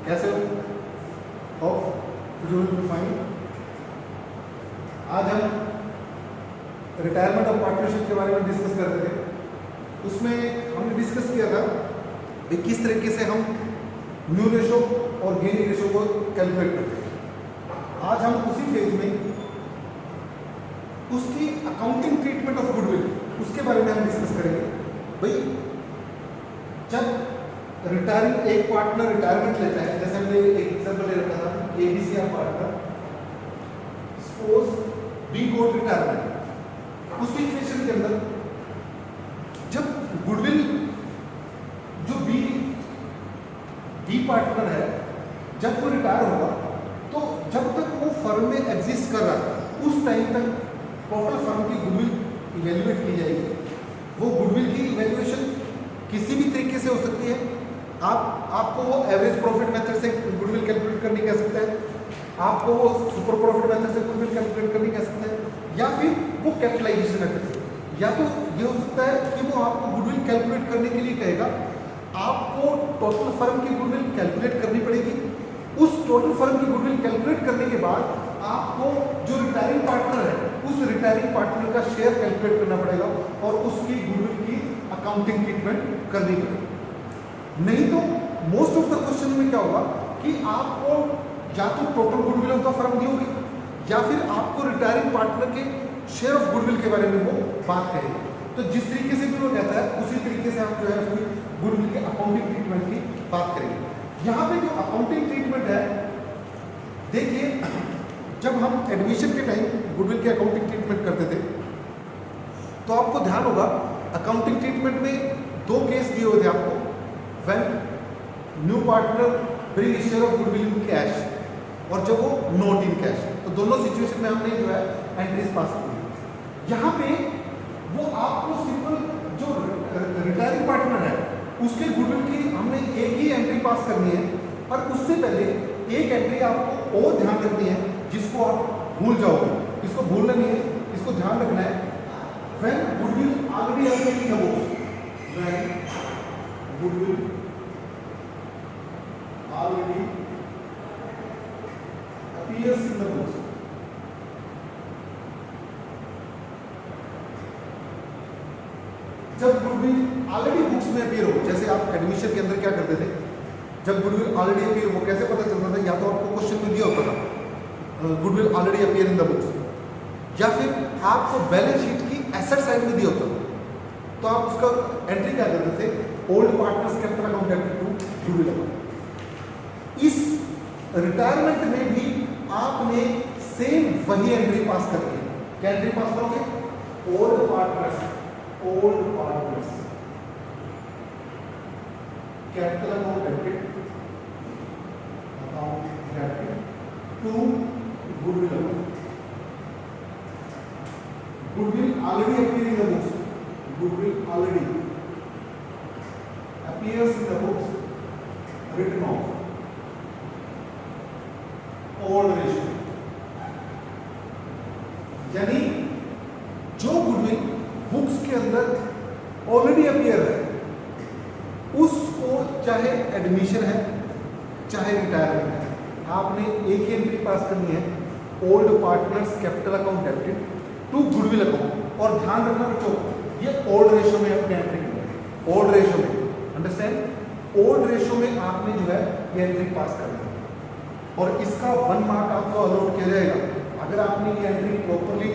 कैसे हो? Hope you will be fine. आज हम रिटायरमेंट ऑफ पार्टनरशिप के बारे में डिस्कस कर रहे थे। उसमें हमने डिस्कस किया था कि किस तरीके से हम न्यू रेशो और गेन रेशो को कैलकुलेट करते हैं। आज हम उसी फेज में उसकी अकाउंटिंग ट्रीटमेंट ऑफ गुडविल उसके बारे में हम डिस्कस करेंगे। भाई जब रिटायरिंग एक पार्टनर रिटायरमेंट लेता है, जैसे हमने एक एग्जांपल ले रखा था एबीसीआर partner, suppose B got retirement. उस सिचुएशन के अंदर जब गुडविल जो बी पार्टनर है जब वो रिटायर होगा तो जब तक वो फर्म में एग्जिस्ट कर रहा है उस टाइम तक टोटल फर्म की गुडविल इवेल्युएट की जाएगी। वो गुडविल की इवेल्युएशन किसी भी तरीके से हो सकती है। आपको वो एवरेज प्रॉफिट मेथड से गुडविल कैलकुलेट करनी कह सकता है, आपको वो सुपर प्रॉफिट मेथड से गुडविल कैलकुलेट करनी कह सकता है, या फिर वो कैपिटलाइजेशन मेथड से। या तो ये हो सकता है कि वो आपको गुडविल कैलकुलेट करने के लिए कहेगा आपको टोटल फर्म की गुडविल कैलकुलेट करनी पड़ेगी। उस टोटल फर्म की गुडविल कैलकुलेट करने के बाद आपको जो रिटायरिंग पार्टनर है उस रिटायरिंग पार्टनर का शेयर कैलकुलेट करना पड़ेगा और उसकी गुडविल की अकाउंटिंग ट्रीटमेंट करनी पड़ेगी। नहीं तो मोस्ट ऑफ द क्वेश्चन में क्या होगा कि आपको या तो total goodwill of the firm दी होगी या फिर आपको रिटायरिंग पार्टनर के शेयर ऑफ गुडविल के बारे में वो बात करेंगे। तो जिस तरीके से भी वो कहता है उसी तरीके से हम जो है उसकी गुडविल के अकाउंटिंग ट्रीटमेंट की बात करेंगे। यहाँ पे जो अकाउंटिंग ट्रीटमेंट है, देखिए जब हम एडमिशन के टाइम गुडविल के अकाउंटिंग ट्रीटमेंट करते थे तो आपको ध्यान होगा अकाउंटिंग ट्रीटमेंट में दो केस दिए हुए थे आपको। When new partner bring share of goodwill in cash और जब वो नॉट इन कैश, तो दोनों सिचुएशन में हमने जो है एंट्रीज पास की। यहाँ पे वो आपको सिंपल जो रिटायरिंग पार्टनर है उसके गुडविल की हमने एक ही एंट्री पास करनी है, पर उससे पहले एक एंट्री आपको और ध्यान रखनी है जिसको आप भूल जाओगे। इसको भूलना नहीं है, इसको ध्यान रखना है। When goodwill already appears in the books, when goodwill already appears in the books, जब गुडविल ऑलरेडी बुक्स में अपीयर हो, जैसे आप एडमिशन के अंदर क्या करते थे, जब गुडविल ऑलरेडी अपीयर हो कैसे पता चलता था? या तो आपको क्वेश्चन में दिया होता था goodwill already appear in the books, या फिर आपको बैलेंस शीट की एसेट साइड में दिया होता था। तो आप उसका एंट्री क्या करते थे? Old partners capital account entry to goodwill account. इस रिटायरमेंट में भी आपने सेम वही एंट्री पास करनी है। क्या एंट्री पास करोगे? Old partners capital account entry to goodwill account. Goodwill already appear in the books, goodwill already appears in the books, written off old ratio. यानी जो गुडविल बुक्स के अंदर already appear है उसको, चाहे एडमिशन है चाहे रिटायरमेंट है, आपने एक ही एंट्री पास करनी है, old partners capital account debited to goodwill account. और ध्यान रखना बच्चों, ये ओल्ड रेशियो में अपनी एंट्री करनी है। ओल्ड रेशियो में, अंडरस्टैंड, ओल्ड रेशियो में आपने जो है ये एंट्री पास करनी है और इसका 1 मार्क आपको अलॉट किया जाएगा अगर आपने ये एंट्री प्रॉपरली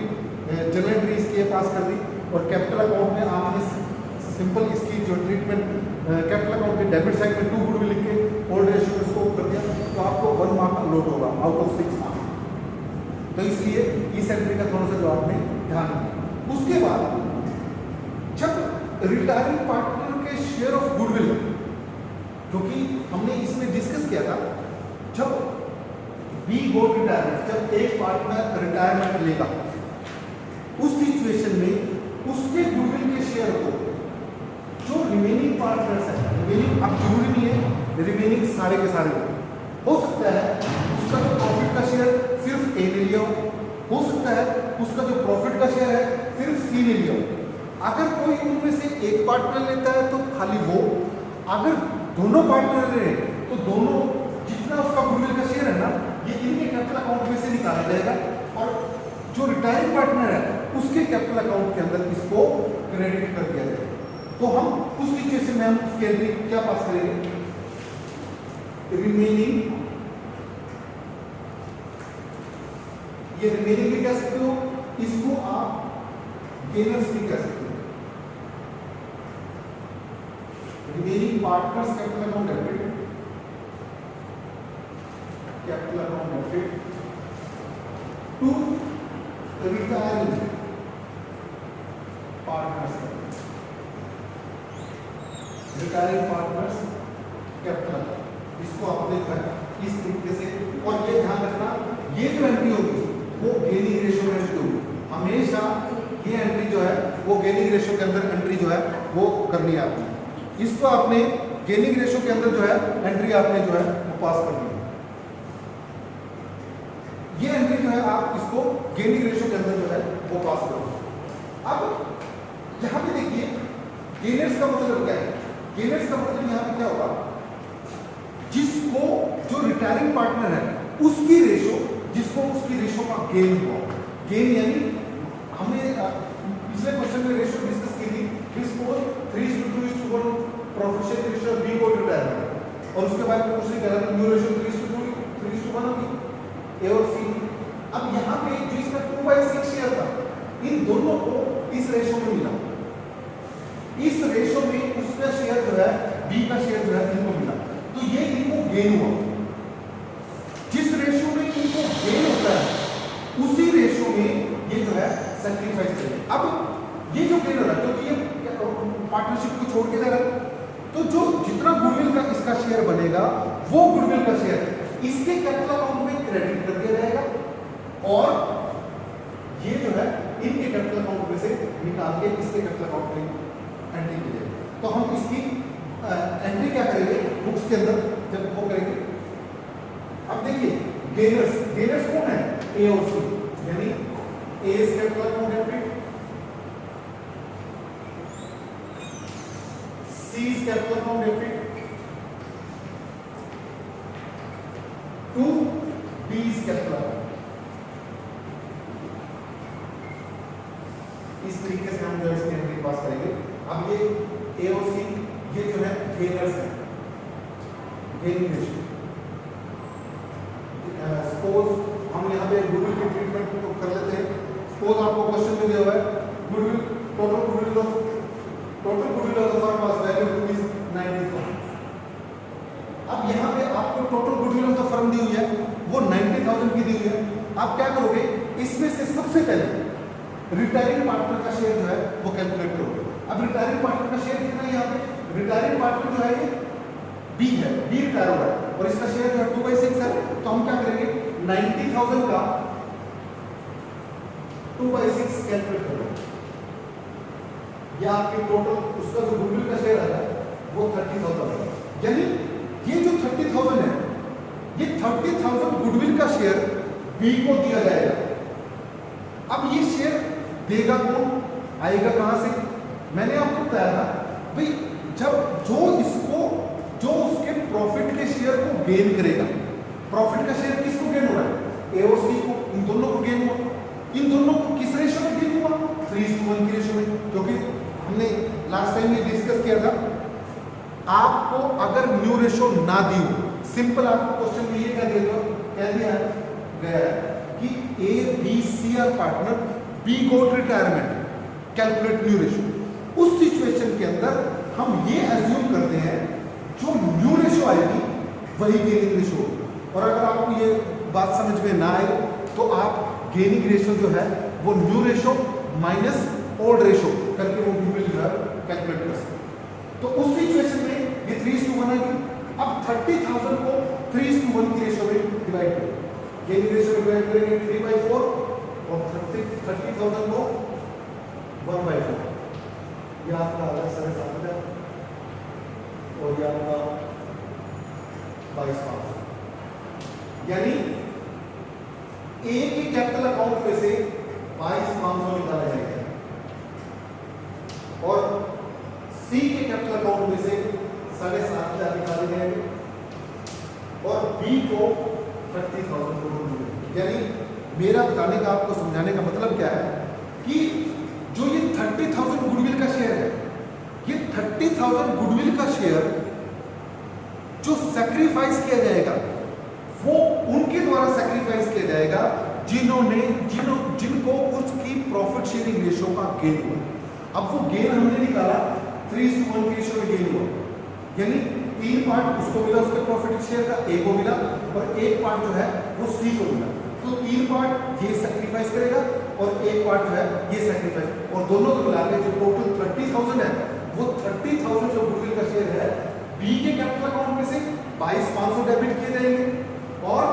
जनरल एंट्री इसकी पास कर दी और कैपिटल अकाउंट में आपने सिंपल इसकी जो ट्रीटमेंट कैपिटल अकाउंट के डेबिट साइड में टू गुडविल लिख के ओल्ड रेशियो में इसको कर दिया तो आपको 1 मार्क अलॉट होगा आउट ऑफ 6 मार्क। तो इसलिए इस एंट्री का थोड़ा सा जो आपने ध्यान रखना। उसके बाद जब रिटायरिंग पार्टनर के शेयर ऑफ गुडविल, जो कि हमने इसमें डिस्कस किया था, जब बी गोट रिटायरमेंट, जब एक पार्टनर रिटायरमेंट लेगा उस सिचुएशन में उसके गुडविल के शेयर को जो रिमेनिंग पार्टनर्स है, रिमेनिंग अब जरूरी नहीं है रिमेनिंग सारे के सारे हो सकता है उसका जो प्रॉफिट का शेयर सिर्फ ए ने लिया हो सकता है उसका जो प्रॉफिट का शेयर है सिर्फ सी ने लिया हो। अगर कोई उनमें से एक पार्टनर लेता है तो खाली वो, अगर दोनों पार्टनर ले तो दोनों जितने पार्टनर है उसके कैपिटल अकाउंट के अंदर इसको क्रेडिट कर दिया जाए। तो हम उस सिचुएशन में हम उसकी एंट्री क्या पास करेंगे, रिमेनिंग, ये रिमेनिंग भी कह सकते हो, इसको आप गेनर्स भी कह सकते हो। Remaining partners capital account debit, capital account debit to retiring partners, retiring partners capital, इसको आपने जो है इस तरीके से, और ये ध्यान रखना ये जो एंट्री होगी वो गेनिंग रेशियो में एंट्री होगी, हमेशा ये एंट्री जो है वो गेनिंग रेशियो के अंदर एंट्री जो है वो करनी है आपने, इसको आपने गेनिंग रेशियो के अंदर जो है एंट्री आपने जो है वो पास करनी है। ये एंट्री जो है आप इसको गेनिंग रेशियो के अंदर जो है वो पास करो। अब यहां पे देखिए गेनर्स का मतलब क्या है, गेनर्स का मतलब यहां पे क्या होगा, जिसको जो रिटायरिंग पार्टनर है उसकी रेशियो, जिसको उसकी रेशियो का गेन हुआ, गेन यानी हमने पिछले क्वेश्चन में रेशियो डिस्कस की थी, इसको 3:2:1 प्रॉफिट शेयर रेशियो बी को रिटायरमेंट, और उसके बाद कुछ नहीं करा, न्यू रेशियो 3:1 होगी ए और सी। अब यहाँ पे जो इसका 2/6 शेयर था, इन दोनों को इस रेशियो में मिला, इस रेशियो में उसका शेयर जो है बी का शेयर जो है इनको मिला, तो ये इनको गेन हुआ। जिस रेशियो में इनको गेन होता है उसी रेशियो में ये जो है सैक्रिफाइस करेंगे। अब ये जो गेन हो रहा है क्योंकि ये पार्टनरशिप को छोड़ के जा रहा है, तो जो जितना गुडविल का इसका शेयर बनेगा वो गुडविल का शेयर इसके कैपिटल अकाउंट में क्रेडिट कर दिया जाएगा, और ये जो है इनके कैपिटल अकाउंट में से निकाल के इसके कैपिटल अकाउंट में एंट्री की जाएगी। तो हम इसकी एंट्री क्या करेंगे बुक्स के अंदर जब वो करेंगे। अब देखिए गेनर्स, गेनर्स कौन है, ए और सी, यानी A is capital account debit, C is capital account debit to B is capital account. इस तरीके से हम जो इसकी एंट्री पास करेंगे। अब ये ए और सी ये जो है गेनर्स है, गेनिंग रेशियो। सपोज हम यहाँ पे गुडविल की ट्रीटमेंट को कर लेते हैं। सपोज आपको क्वेश्चन में दिया हुआ है goodwill, total goodwill of the firm was value ₹90,000। अब यहाँ पे आपको total goodwill of the firm दी हुई है, वो 90,000 की दी हुई है। आप क्या करोगे, इसमें से सबसे पहले रिटायरिंग पार्टनर का शेयर जो है वो कैलकुलेट करोगे। अब रिटायरिंग पार्टनर का शेयर कितना है, यहाँ पे रिटायरिंग पार्टनर जो है ये बी है, बी रिटायर हो रहा है और इसका शेयर जो है 2/6 है। तो हम क्या करेंगे 90,000 का 2/6 कैलकुलेट करेंगे, या आपके टोटल उसका जो गुडविल का शेयर है वो 30,000 है। यानी ये जो 30,000 है, ये 30,000 गुडविल का शेयर बी को दिया जाएगा। अब ये शेयर देगा कौन, आएगा कहां से, मैंने आपको बताया था भाई, जब जो उसके प्रॉफिट के शेयर को गेन करेगा, प्रॉफिट का शेयर किसको गेन हो रहा है, ए और सी को, इन दोनों को गेन हुआ। इन दोनों को किस रेशियो में गेन हुआ, 3:1 की रेशियो में, क्योंकि हमने लास्ट टाइम ये डिस्कस किया था। आपको अगर न्यू रेशियो ना दी हो, सिंपल आपको क्वेश्चन में ये कह दिया गया है कि A B C are partner, B got retirement, calculate new ratio. उस सिचुएशन के अंदर हम ये एज्यूम करते हैं जो न्यू रेशियो आएगी वही गेनिंग रेशियो। और अगर आपको ये बात समझ में ना आए तो आप गेनिंग रेशियो जो है वो new ratio minus old ratio करके वो गुडविल जो है कैलकुलेट कर सकते हैं। तो उस सिचुएशन में ये 3:1 आएगी। अब 30,000 को 3:1 की रेशियो में डिवाइड करें, गेनिंग रेशियो में डिवाइड करेंगे 3/4 और 30,000 को 1/4, यह आपका आ गया 7,500 और यह आपका 22,500। यानी ए के कैपिटल अकाउंट में से 22,500 निकाला जाएगा और सी के कैपिटल अकाउंट में से 7,500 निकाले जाएंगे और बी को 30,000 करोड़ मिलेंगे। यानी मेरा बताने का, आपको समझाने का मतलब क्या है कि जो ये 30,000 गुडविल का शेयर है, ये 30,000 गुडविल का शेयर जो सैक्रिफाइस किया जाएगा वो उनके द्वारा सैक्रिफाइस किया जाएगा जिनको उसकी प्रॉफिट शेयरिंग रेशियो का गेन हुआ। अब वो गेन हमने निकाला 3:1 की रेशियो में गेन हुआ, यानी 3 पार्ट उसको मिला उसके प्रॉफिट शेयर का, A को मिला, और 1 पार्ट जो है वो C को मिला। तो 3 पार्ट ये सैक्रिफाइस करेगा और 1 पार्ट जो है ये सैक्रिफाइस, और दोनों को मिला के जो टोटल 30,000 है वो 30,000 जो गुडविल का शेयर है B के कैपिटल अकाउंट में से 22,500 डेबिट किए जाएंगे और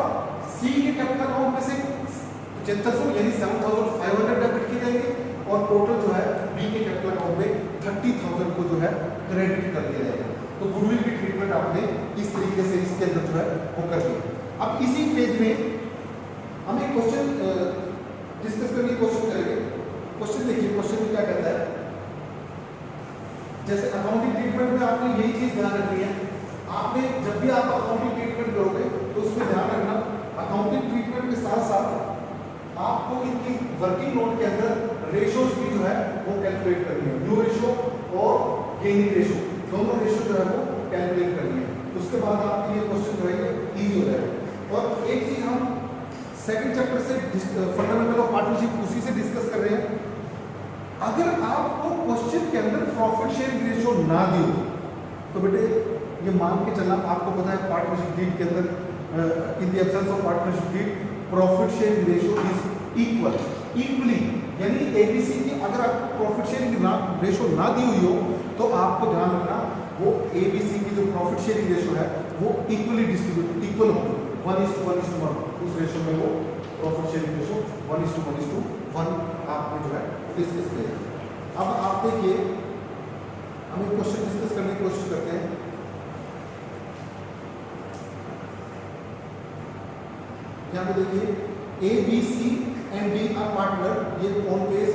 C के कैपिटल अकाउंट में से 7500 यानी 7,500 डेबिट किए जाएंगे, और टोटल जो है B के कैपिटल अकाउंट में 30,000 को जो है क्रेडिट कर दिया जाएगा। तो गुडविल की ट्रीटमेंट आपने इस तरीके से इसके अंदर जो है वो कर दिया। अब इसी पेज में हम एक क्वेश्चन डिस्कस करने की कोशिश करेंगे। क्वेश्चन देखिए, क्वेश्चन में क्या कहता है, जैसे अकाउंटिंग ट्रीटमेंट में आपने यही चीज ध्यान रखनी है। आपने जब भी आप अकाउंटिंग ट्रीटमेंट करोगे तो उसमें ध्यान रखना अकाउंटिंग ट्रीटमेंट के साथ साथ आपको इनकी वर्किंग नोट के अंदर रेशियोज भी जो है वो कैलकुलेट करनी है। न्यू रेशियो और गेनिंग रेशियो दोनों रेशियो जो है वो कैलकुलेट करनी है। उसके बाद आपके लिए क्वेश्चन जो है इजी हो जाएगा। और एक चीज हम सेकंड चैप्टर से फंडामेंटल ऑफ पार्टनरशिप उसी से डिस्कस कर रहे हैं। अगर आपको क्वेश्चन के अंदर प्रॉफिट शेयरिंग रेशियो ना दी हो तो बेटे ये मान के चलना, आपको पता है पार्टनरशिप डीड के अंदर in the absence of partnership deed profit sharing ratio is equally, यानी एबीसी की अगर आपको प्रॉफिट शेयरिंग रेशियो ना दी हुई हो तो आपको ध्यान रखना वो एबीसी की जो प्रॉफिट शेयरिंग रेशियो है वो इक्वली डिस्ट्रीब्यूट इक्वल हो 1:1:1 उस रेशियो में वो प्रॉफिट शेयरिंग रेशियो 1:1:1 आपने जो है डिस्कस किया। अब आप देखिए हम एक क्वेश्चन डिस्कस करने की कोशिश करते हैं। यहाँ पे देखिए A B C and D are partner, ये ऑन पेज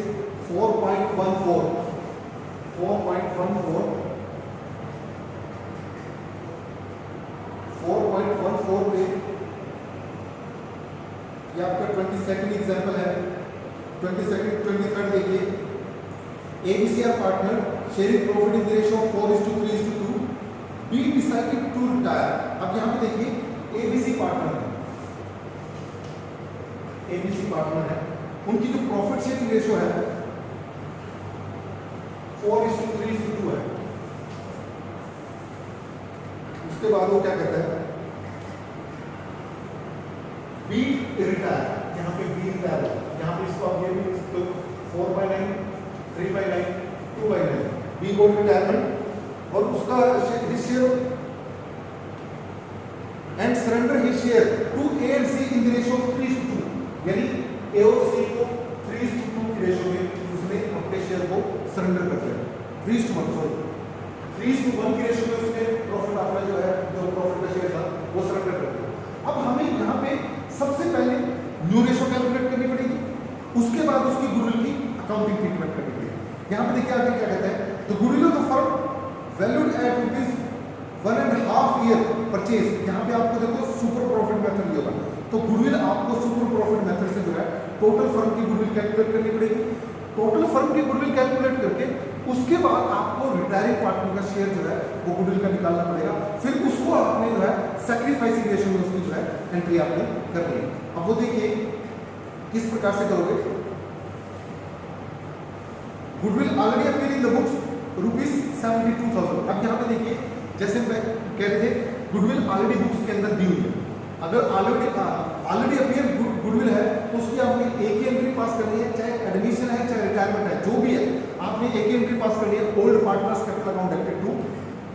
4.14 पे ये आपका 22nd एग्जाम्पल है। 23rd देखिए, ABCR partner sharing profit in ratio 4:3:2 B decided to retire. अब यहाँ पे देखिए ABC पार्टनर है, उनकी जो प्रॉफिट शेयरिंग रेशियो है 4:3:2 है। उसके बाद वो क्या कहता है, बी रिटायर, यहाँ पे बी रिटायर है, यहाँ पे इसको आप ये भी 4/9, 3/9, 2/9 बी गोल्ड रिटायरमेंट, और उसका his share and surrender his share to A and C in the ratio 3:2, यानी ए और सी को 3:2 की रेशियो में उसने अपने शेयर को सरेंडर कर दिया। 3:1 की रेशियो में उसने प्रॉफिट अपना जो है जो प्रॉफिट का शेयर था वो सरेंडर कर दिया। अब हमें यहाँ पे सबसे पहले न्यू रेशियो कैलकुलेट करनी पड़ेगी, उसके बाद उसकी गुडविल की अकाउंटिंग ट्रीटमेंट करनी पड़ेगी। यहाँ पे देखिए आगे क्या कहता है, तो goodwill of the firm valued at ₹1.5 year purchase. यहाँ पे आपको देखो सुपर प्रॉफिट मेथड लिया होगा, तो गुडविल आपको सुपर प्रॉफिट मेथड से जो है टोटल फर्म की गुडविल कैलकुलेट करनी पड़ेगी। टोटल फर्म की गुडविल कैलकुलेट करके उसके बाद आपको रिटायरिंग पार्टनर का शेयर जो है वो गुडविल का निकालना पड़ेगा। फिर उसको आपने जो है सैक्रिफाइसिंग रेशियो में उसकी जो है एंट्री आपने करनी है। अब वो देखिए किस प्रकार से करोगे। Goodwill already appear in the books ₹72,000। अब यहाँ पे देखिए जैसे मैं कह रहे थे गुडविल ऑलरेडी बुक्स के अंदर दी हुई है। अगर ऑलरेडी अपीयर गुडविल है तो उसकी आपने एक ही एंट्री पास करनी है, चाहे एडमिशन है चाहे रिटायरमेंट है, जो भी है आपने एक ही एंट्री पास करनी है, old partners capital account debited to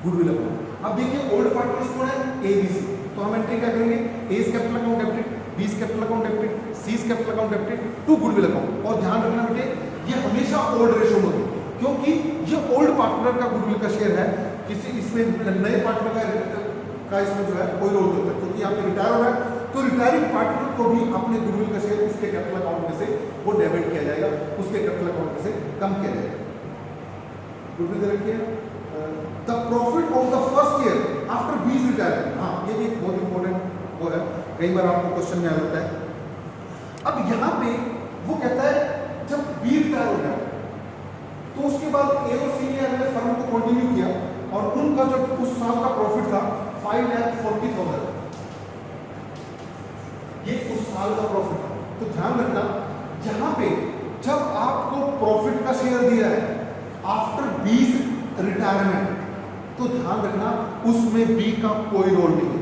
goodwill account. अब देखिए ओल्ड पार्टनर्स कौन है, ABC, तो हम एंट्री क्या करेंगे, A's capital account debited, B's capital account debited, C's capital account debited to goodwill account. और ध्यान रखना बेटे ये हमेशा ओल्ड रेशियो में होगी, क्योंकि ये ओल्ड पार्टनर का गुडविल का शेयर है, किसी इसमें नए पार्टनर का इसमें जो है कोई रोल नहीं होता, क्योंकि यहाँ पे रिटायर हो रहा है तो रिटायरिंग पार्टनर को भी अपने गुडविल का शेयर उसके कैपिटल अकाउंट में से वो डेबिट किया जाएगा, उसके कैपिटल अकाउंट में से कम किया जाएगा। गुडविल दे रखिए the profit of the first year after बीज रिटायरमेंट। हाँ ये भी बहुत इंपॉर्टेंट वो है, कई बार आपको क्वेश्चन में आ जाता है। अब यहाँ पे वो कहता है जब बी रिटायर हो गया तो उसके बाद ए और सी ने अपने फर्म को कंटिन्यू किया और उनका जो उस साल का प्रॉफिट था 5,40,000, ये उस साल का प्रॉफिट था। तो ध्यान रखना यहां पे जब आपको प्रॉफिट का शेयर दिया है आफ्टर बीज रिटायरमेंट, तो ध्यान रखना उसमें बी का कोई रोल नहीं है,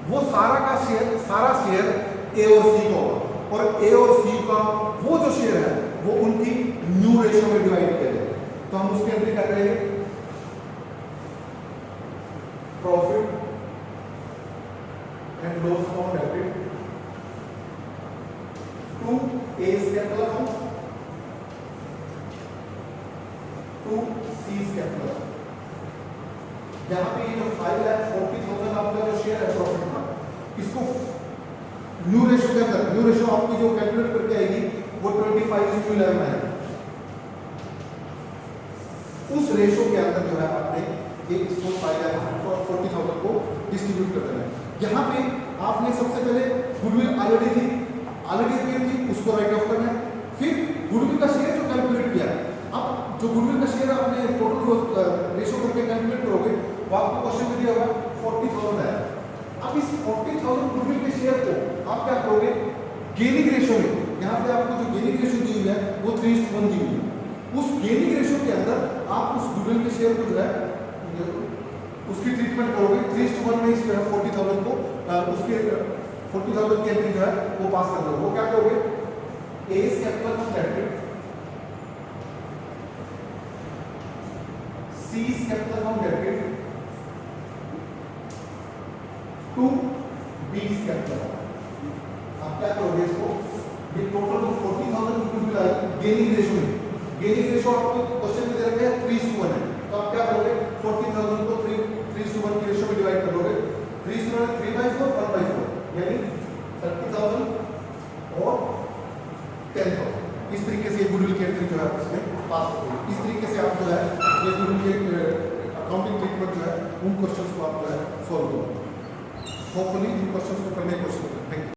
वो सारा शेयर ए और सी का होगा और ए और सी का वो जो शेयर है वो उनकी न्यू रेशियो में डिवाइड किया जाएगा। तो हम उसकी एंट्री कर रहे हैं profit and loss account debit to A's capital account to C's capital account. यहां पे ये जो 5,40,000 आपका जो शेयर है प्रॉफिट का, इसको न्यू रेशियो के अंदर, न्यू रेशियो आपकी जो कैलकुलेट करके आएगी वो 25:11 है। उस रेशियो के अंदर जो है आपने ये इसको 5,40,000 को डिस्ट्रीब्यूट कर देना है। यहाँ पे आपने सबसे पहले गुडविल ऑलरेडी थी उसको राइट ऑफ करना है। फिर गुडविल का शेयर जो कैलकुलेट किया है, अब जो गुडविल का शेयर आपने टोटल रेशियो करके कैलकुलेट करोगे वो आपको क्वेश्चन में दिया होगा 40,000 है। अब इस 40,000 गुडविल के शेयर को आप क्या करोगे, गेनिंग रेशियो में, यहाँ पे आपको जो गेनिंग रेशियो दी हुई है वो 3:1 दी हुई है। उस गेनिंग रेशियो के अंदर आप उस गुडविल के शेयर को जो है उसकी ट्रीटमेंट करोगे 3:1 में इस 40,000 को उसके 40,000 की एंट्री जो है वो पास कर दोगे। वो क्या करोगे, A's capital account debit, C's capital account debit to B's capital account. आप क्या करोगे इसको, ये टोटल जो 40,000 की गुडविल आई गेनिंग रेशियो में, गेनिंग रेशियो आपको क्वेश्चन में दे रखा है 3:1 है, तो आप क्या करोगे 40,000 को 3:1 की रेशियो में डिवाइड कर दोगे। 3:1 3/4 1/4 यानी 30,000 और 10,000। इस तरीके से गुडविल की एंट्री जो है इसमें पास होगी। इस तरीके से आप जो है ये गुडविल के अकाउंटिंग ट्रीटमेंट जो है उन क्वेश्चंस को आप जो है सॉल्व करोगे। होपफुली इन क्वेश्चंस को करने की कोशिश करें। Thank you.